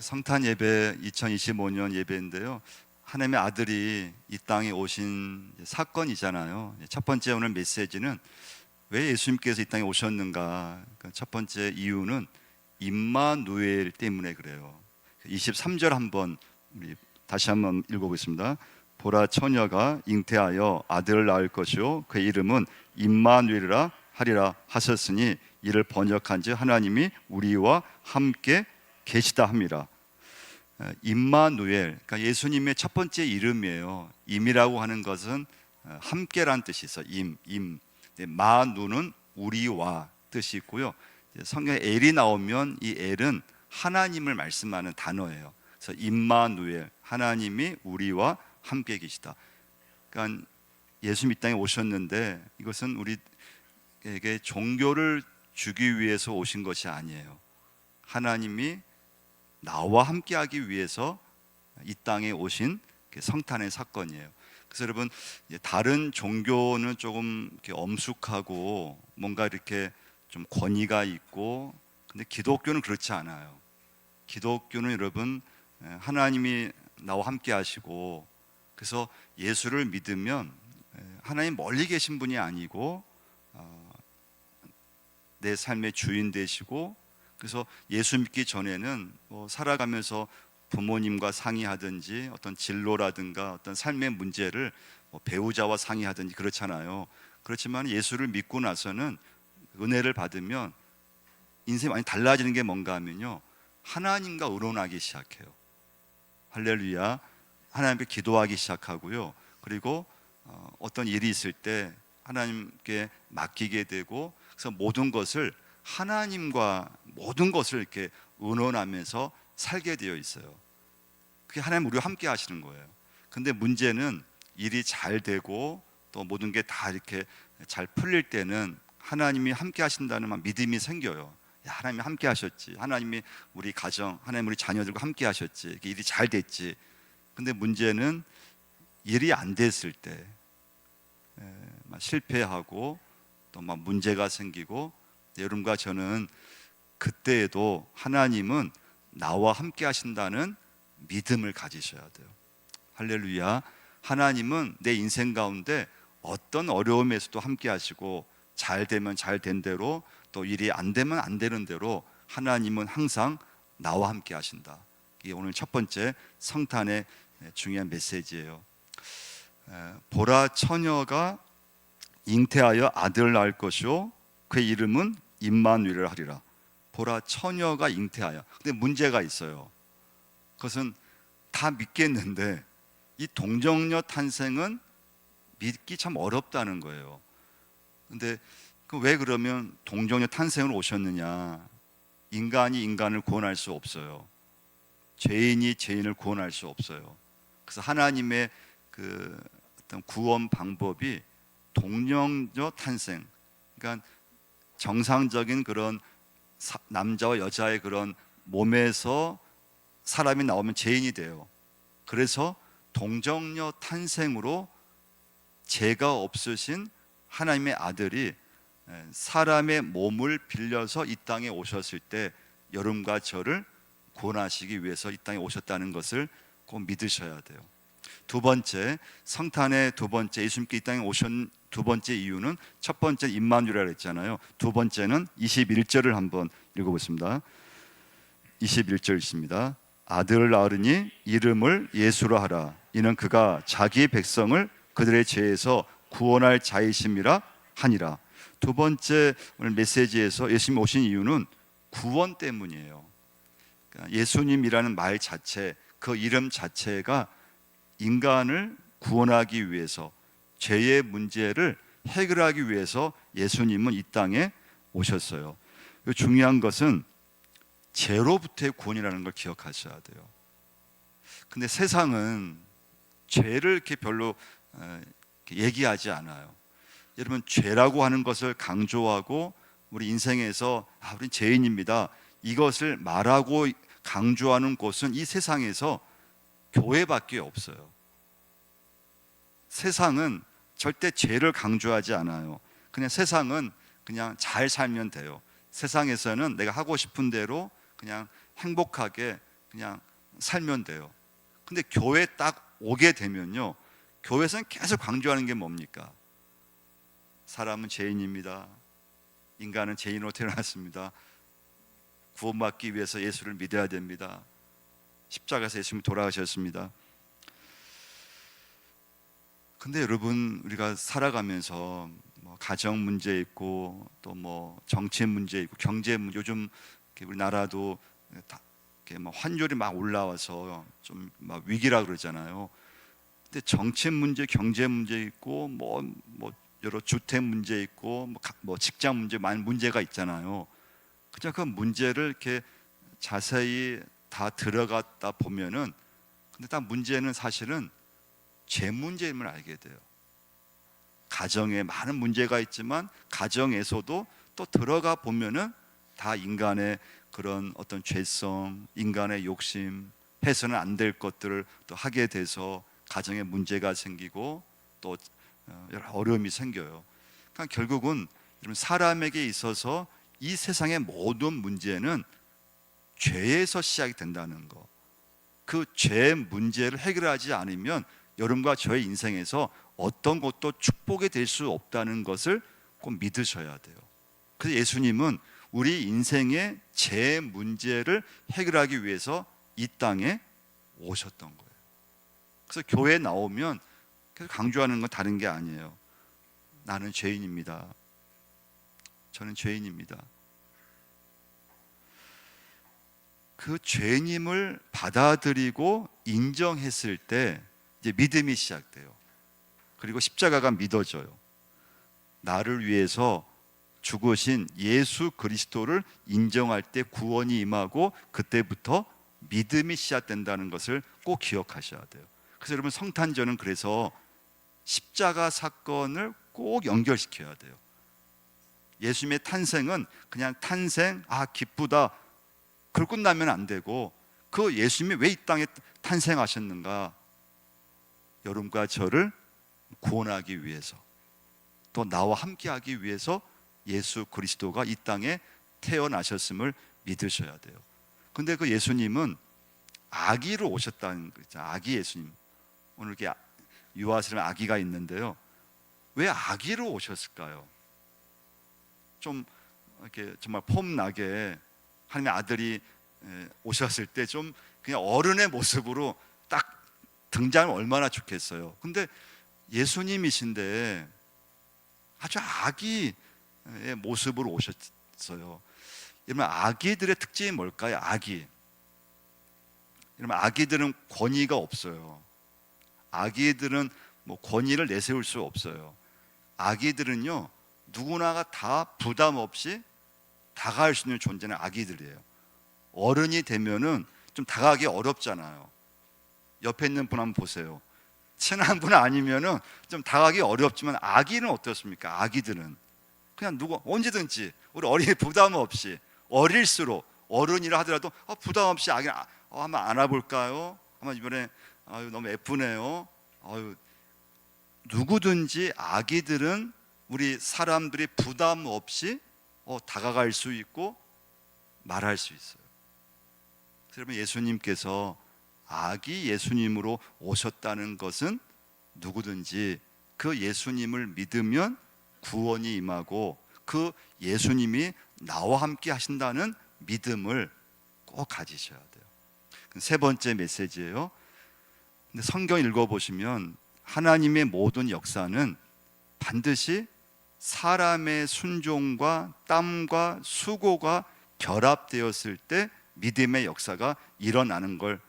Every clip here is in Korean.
성탄 예배 2025년 예배인데요. 하나님의 아들이 이 땅에 오신 사건이잖아요. 첫 번째 오늘 메시지는 왜 예수님께서 이 땅에 오셨는가? 첫 번째 이유는 임마누엘 때문에 그래요. 23절 한번 우리 다시 한번 읽어보겠습니다. 보라, 처녀가 잉태하여 아들을 낳을 것이요 그의 이름은 임마누엘이라 하리라 하셨으니 이를 번역한즉 하나님이 우리와 함께 계시다 함이라. 임마누엘, 그러니까 예수님의 첫 번째 이름이에요. 임이라고 하는 것은 함께란 뜻이 있어. 임. 마누는 우리와 뜻이 있고요. 성경에 엘이 나오면 이 엘은 하나님을 말씀하는 단어예요. 그래서 임마누엘, 하나님이 우리와 함께 계시다. 그러니까 예수님 이 땅에 오셨는데 이것은 우리에게 종교를 주기 위해서 오신 것이 아니에요. 하나님이 나와 함께하기 위해서 이 땅에 오신 성탄의 사건이에요. 그래서 여러분, 다른 종교는 조금 이렇게 엄숙하고 뭔가 이렇게 좀 권위가 있고, 근데 기독교는 그렇지 않아요. 기독교는 여러분, 하나님이 나와 함께하시고, 그래서 예수를 믿으면 하나님 멀리 계신 분이 아니고 내 삶의 주인 되시고, 그래서 예수 믿기 전에는 살아가면서 부모님과 상의하든지 어떤 진로라든가 어떤 삶의 문제를 배우자와 상의하든지 그렇잖아요. 그렇지만 예수를 믿고 나서는 은혜를 받으면 인생이 많이 달라지는 게 뭔가 하면요, 하나님과 의논하기 시작해요. 할렐루야. 하나님께 기도하기 시작하고요. 그리고 어떤 일이 있을 때 하나님께 맡기게 되고, 그래서 모든 것을 하나님과 모든 것을 이렇게 의논하면서 살게 되어 있어요. 그게 하나님 우리와 함께 하시는 거예요. 근데 문제는 일이 잘 되고 또 모든 게 다 이렇게 잘 풀릴 때는 하나님이 함께 하신다는 믿음이 생겨요. 야, 하나님이 함께 하셨지. 하나님이 우리 가정, 하나님 우리 자녀들과 함께 하셨지. 일이 잘 됐지. 근데 문제는 일이 안 됐을 때 실패하고 또 막 문제가 생기고, 여러분과 저는 그때에도 하나님은 나와 함께 하신다는 믿음을 가지셔야 돼요. 할렐루야. 하나님은 내 인생 가운데 어떤 어려움에서도 함께 하시고, 잘 되면 잘 된 대로, 또 일이 안 되면 안 되는 대로 하나님은 항상 나와 함께 하신다. 이게 오늘 첫 번째 성탄의 중요한 메시지예요. 보라, 처녀가 잉태하여 아들을 낳을 것이요 그의 이름은 임마누엘이라 하리라. 보라, 처녀가 잉태하여. 근데 문제가 있어요. 그것은 다 믿겠는데 이 동정녀 탄생은 믿기 참 어렵다는 거예요. 근데 왜 그러면 동정녀 탄생을 오셨느냐? 인간이 인간을 구원할 수 없어요. 죄인이 죄인을 구원할 수 없어요. 그래서 하나님의 그 어떤 구원 방법이 동정녀 탄생, 그러니까 정상적인 그런 남자와 여자의 그런 몸에서 사람이 나오면 죄인이 돼요. 그래서 동정녀 탄생으로 죄가 없으신 하나님의 아들이 사람의 몸을 빌려서 이 땅에 오셨을 때 여러분과 저를 구원하시기 위해서 이 땅에 오셨다는 것을 꼭 믿으셔야 돼요. 두 번째, 성탄의 두 번째, 예수님께 이 땅에 오신 두 번째 이유는, 첫 번째 임마누엘이라고 했잖아요. 두 번째는 21절을 한번 읽어보겠습니다. 21절 있습니다. 아들을 낳으니 이름을 예수라 하라. 이는 그가 자기 백성을 그들의 죄에서 구원할 자이심이라 하니라. 두 번째 오늘 메시지에서 예수님 오신 이유는 구원 때문이에요. 그러니까 예수님이라는 말 자체, 그 이름 자체가 인간을 구원하기 위해서, 죄의 문제를 해결하기 위해서 예수님은 이 땅에 오셨어요. 중요한 것은 죄로부터의 구원이라는 걸 기억하셔야 돼요. 근데 세상은 죄를 이렇게 별로 얘기하지 않아요. 여러분, 죄라고 하는 것을 강조하고 우리 인생에서 우린 죄인입니다, 이것을 말하고 강조하는 곳은 이 세상에서 교회밖에 없어요. 세상은 절대 죄를 강조하지 않아요. 그냥 세상은 그냥 잘 살면 돼요. 세상에서는 내가 하고 싶은 대로 그냥 행복하게 그냥 살면 돼요. 근데 교회 딱 오게 되면요, 교회에서는 계속 강조하는 게 뭡니까? 사람은 죄인입니다. 인간은 죄인으로 태어났습니다. 구원받기 위해서 예수를 믿어야 됩니다. 십자가에서 예수님이 돌아가셨습니다. 근데 여러분, 우리가 살아가면서 뭐 가정 문제 있고 또 뭐 정치 문제 있고 경제 문제, 요즘 우리나라도 막 환율이 막 올라와서 좀 막 위기라 그러잖아요. 근데 정치 문제, 경제 문제 있고 뭐 여러 주택 문제 있고 뭐 직장 문제, 많은 문제가 있잖아요. 그냥 그 문제를 이렇게 자세히 다 들어갔다 보면은, 근데 다 문제는 사실은 죄 문제임을 알게 돼요. 가정에 많은 문제가 있지만 가정에서도 또 들어가 보면은 다 인간의 그런 어떤 죄성, 인간의 욕심, 해서는 안 될 것들을 또 하게 돼서 가정에 문제가 생기고 또 여러 어려움이 생겨요. 그러니까 결국은 사람에게 있어서 이 세상의 모든 문제는 죄에서 시작이 된다는 거. 그 죄 문제를 해결하지 않으면 여러분과 저의 인생에서 어떤 것도 축복이 될 수 없다는 것을 꼭 믿으셔야 돼요. 그래서 예수님은 우리 인생의 죄 문제를 해결하기 위해서 이 땅에 오셨던 거예요. 그래서 교회에 나오면 강조하는 건 다른 게 아니에요. 나는 죄인입니다. 저는 죄인입니다. 그 죄인임을 받아들이고 인정했을 때 이제 믿음이 시작돼요. 그리고 십자가가 믿어져요. 나를 위해서 죽으신 예수 그리스도를 인정할 때 구원이 임하고 그때부터 믿음이 시작된다는 것을 꼭 기억하셔야 돼요. 그래서 여러분, 성탄절은 그래서 십자가 사건을 꼭 연결시켜야 돼요. 예수님의 탄생은 그냥 탄생, 기쁘다, 그걸 끝나면 안 되고, 그 예수님이 왜 이 땅에 탄생하셨는가? 여러분과 저를 구원하기 위해서, 또 나와 함께하기 위해서 예수 그리스도가 이 땅에 태어나셨음을 믿으셔야 돼요. 근데 그 예수님은 아기로 오셨다는 거죠. 아기 예수님. 오늘 이렇게 유아스러운 아기가 있는데요, 왜 아기로 오셨을까요? 좀 이렇게 정말 폼나게 하나님의 아들이 오셨을 때 좀 그냥 어른의 모습으로 딱 등장하면 얼마나 좋겠어요. 근데 예수님이신데 아주 아기의 모습으로 오셨어요. 여러분, 아기들의 특징이 뭘까요? 여러분, 아기들은 권위가 없어요. 아기들은 뭐 권위를 내세울 수 없어요. 아기들은요, 누구나가 다 부담 없이 다가갈 수 있는 존재는 아기들이에요. 어른이 되면은 좀 다가가기 어렵잖아요. 옆에 있는 분 한번 보세요. 친한 분 아니면은 좀 다가가기 어렵지만, 아기는 어떻습니까? 아기들은 그냥 언제든지, 우리 어린이 부담 없이, 어릴수록 어른이라 하더라도 부담 없이 아기는 한번 안아볼까요? 한번 이번에 너무 예쁘네요. 누구든지 아기들은 우리 사람들이 부담 없이 다가갈 수 있고 말할 수 있어요. 여러분, 예수님께서 아기 예수님으로 오셨다는 것은 누구든지 그 예수님을 믿으면 구원이 임하고 그 예수님이 나와 함께 하신다는 믿음을 꼭 가지셔야 돼요. 세 번째 메시지예요. 근데 성경 읽어보시면 하나님의 모든 역사는 반드시 사람의 순종과 땀과 수고가 결합되었을 때 믿음의 역사가 일어나는 걸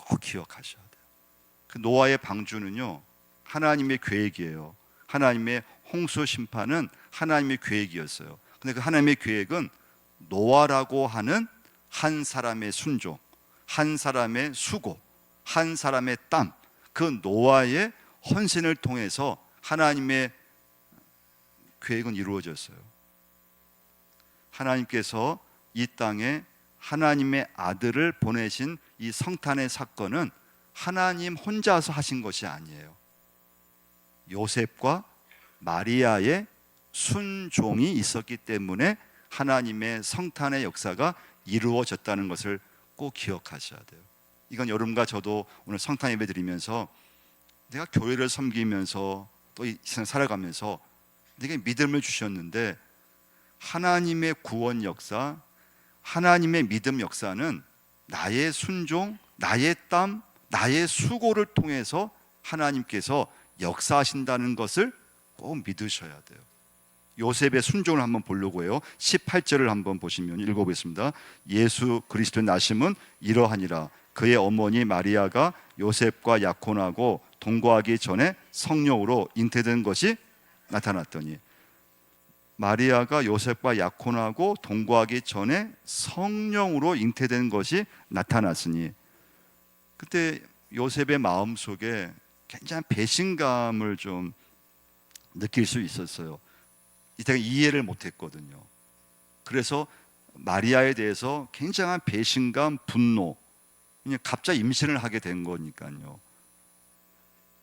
꼭 기억하셔야 돼요. 그 노아의 방주는요, 하나님의 계획이에요. 하나님의 홍수 심판은 하나님의 계획이었어요. 근데 그 하나님의 계획은 노아라고 하는 한 사람의 순종, 한 사람의 수고, 한 사람의 땀, 그 노아의 헌신을 통해서 하나님의 계획은 이루어졌어요. 하나님께서 이 땅에 하나님의 아들을 보내신 이 성탄의 사건은 하나님 혼자서 하신 것이 아니에요. 요셉과 마리아의 순종이 있었기 때문에 하나님의 성탄의 역사가 이루어졌다는 것을 꼭 기억하셔야 돼요. 이건 여러분과 저도 오늘 성탄 예배 드리면서 내가 교회를 섬기면서 또 이 세상 살아가면서 내게 믿음을 주셨는데, 하나님의 구원 역사, 하나님의 믿음 역사는 나의 순종, 나의 땀, 나의 수고를 통해서 하나님께서 역사하신다는 것을 꼭 믿으셔야 돼요. 요셉의 순종을 한번 보려고 해요. 18절을 한번 보시면 읽어보겠습니다. 예수 그리스도의 나심은 이러하니라. 그의 어머니 마리아가 요셉과 약혼하고 동거하기 전에 성령으로 잉태된 것이 나타났더니, 마리아가 요셉과 약혼하고 동거하기 전에 성령으로 잉태된 것이 나타났으니, 그때 요셉의 마음속에 굉장히 배신감을 좀 느낄 수 있었어요. 이때가 이해를 못했거든요. 그래서 마리아에 대해서 굉장한 배신감, 분노, 그냥 갑자기 임신을 하게 된 거니까요.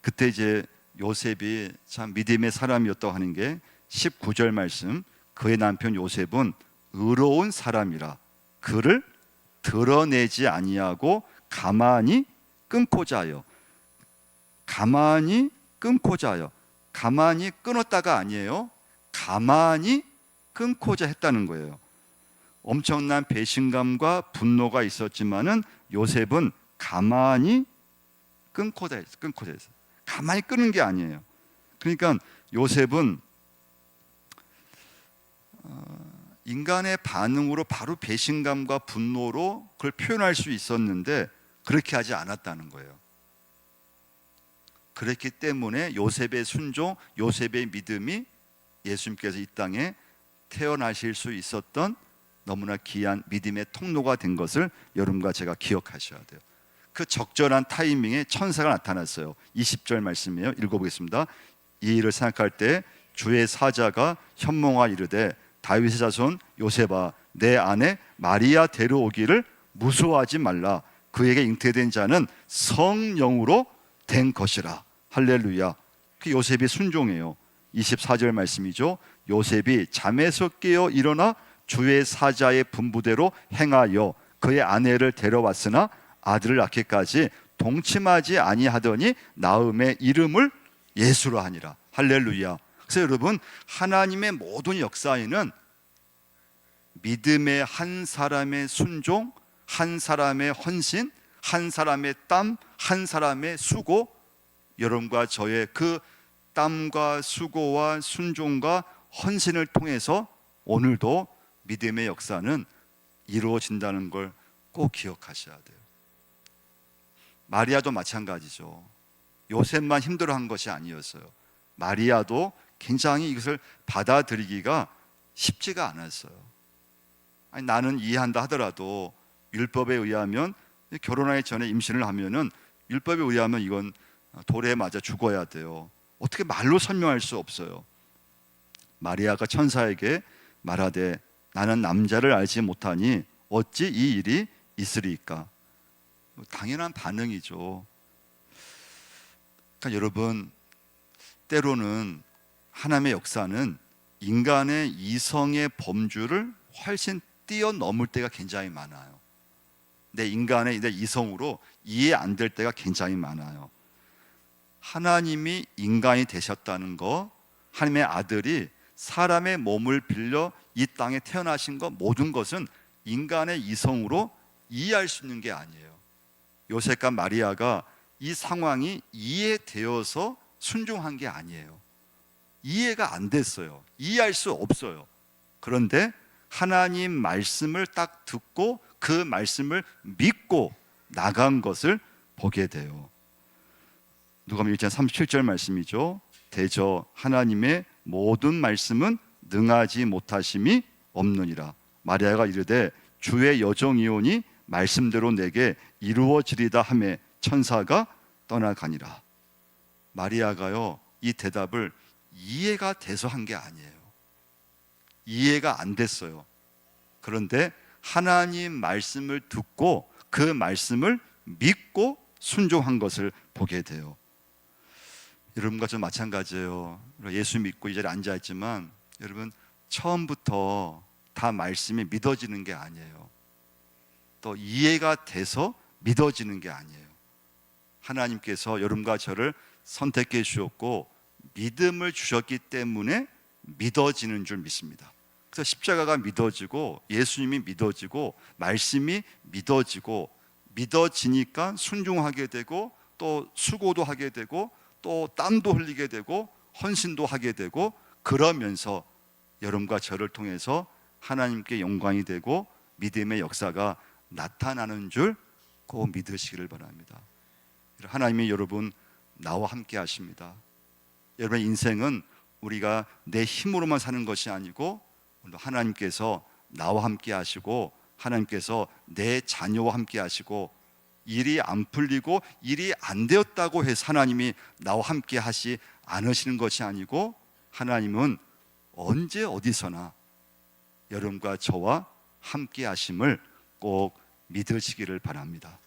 그때 이제 요셉이 참 믿음의 사람이었다고 하는 게 19절 말씀, 그의 남편 요셉은 의로운 사람이라 그를 드러내지 아니하고 가만히 끊고자 하여. 가만히 끊고자 하여. 가만히 끊었다가 아니에요. 가만히 끊고자 했다는 거예요. 엄청난 배신감과 분노가 있었지만은 요셉은 가만히 끊고자 했어요. 가만히 끊은 게 아니에요. 그러니까 요셉은 인간의 반응으로 바로 배신감과 분노로 그걸 표현할 수 있었는데 그렇게 하지 않았다는 거예요. 그렇기 때문에 요셉의 순종, 요셉의 믿음이 예수님께서 이 땅에 태어나실 수 있었던 너무나 귀한 믿음의 통로가 된 것을 여러분과 제가 기억하셔야 돼요. 그 적절한 타이밍에 천사가 나타났어요. 20절 말씀이에요. 읽어보겠습니다. 이 일을 생각할 때 주의 사자가 현몽하 이르되, 다윗의 자손 요셉아, 내 아내 마리아 데려오기를 무서워하지 말라. 그에게 잉태된 자는 성령으로 된 것이라. 할렐루야. 그 요셉이 순종해요. 24절 말씀이죠. 요셉이 잠에서 깨어 일어나 주의 사자의 분부대로 행하여 그의 아내를 데려왔으나 아들을 낳기까지 동침하지 아니하더니 나음의 이름을 예수로 하니라. 할렐루야. 그래서 여러분, 하나님의 모든 역사에는 믿음의 한 사람의 순종, 한 사람의 헌신, 한 사람의 땀, 한 사람의 수고, 여러분과 저의 그 땀과 수고와 순종과 헌신을 통해서 오늘도 믿음의 역사는 이루어진다는 걸 꼭 기억하셔야 돼요. 마리아도 마찬가지죠. 요셉만 힘들어한 것이 아니었어요. 마리아도 굉장히 이것을 받아들이기가 쉽지가 않았어요. 아니, 나는 이해한다 하더라도 율법에 의하면 결혼하기 전에 임신을 하면은 율법에 의하면 이건 돌에 맞아 죽어야 돼요. 어떻게 말로 설명할 수 없어요. 마리아가 천사에게 말하되, 나는 남자를 알지 못하니 어찌 이 일이 있으리까? 당연한 반응이죠. 그러니까 여러분, 때로는 하나님의 역사는 인간의 이성의 범주를 훨씬 뛰어넘을 때가 굉장히 많아요. 내 이성으로 이해 안 될 때가 굉장히 많아요. 하나님이 인간이 되셨다는 거, 하나님의 아들이 사람의 몸을 빌려 이 땅에 태어나신 것, 모든 것은 인간의 이성으로 이해할 수 있는 게 아니에요. 요셉과 마리아가 이 상황이 이해되어서 순종한 게 아니에요. 이해가 안 됐어요. 이해할 수 없어요. 그런데 하나님 말씀을 딱 듣고 그 말씀을 믿고 나간 것을 보게 돼요. 누가복음 1장 37절 말씀이죠. 대저 하나님의 모든 말씀은 능하지 못하심이 없느니라. 마리아가 이르되, 주의 여종이오니 말씀대로 내게 이루어지리다 하매 천사가 떠나가니라. 마리아가요, 이 대답을 이해가 돼서 한 게 아니에요. 이해가 안 됐어요. 그런데 하나님 말씀을 듣고 그 말씀을 믿고 순종한 것을 보게 돼요. 여러분과 저 마찬가지예요. 예수 믿고 이 자리에 앉아있지만 여러분, 처음부터 다 말씀이 믿어지는 게 아니에요. 또 이해가 돼서 믿어지는 게 아니에요. 하나님께서 여러분과 저를 선택해 주셨고 믿음을 주셨기 때문에 믿어지는 줄 믿습니다. 그래서 십자가가 믿어지고 예수님이 믿어지고 말씀이 믿어지고 믿어지니까 순종하게 되고 또 수고도 하게 되고 또 땀도 흘리게 되고 헌신도 하게 되고 그러면서 여러분과 저를 통해서 하나님께 영광이 되고 믿음의 역사가 나타나는 줄 꼭 믿으시기를 바랍니다. 하나님이 여러분 나와 함께 하십니다. 여러분의 인생은 우리가 내 힘으로만 사는 것이 아니고 하나님께서 나와 함께 하시고 하나님께서 내 자녀와 함께 하시고 일이 안 풀리고 일이 안 되었다고 해서 하나님이 나와 함께 하시 않으시는 것이 아니고 하나님은 언제 어디서나 여러분과 저와 함께 하심을 꼭 믿으시기를 바랍니다.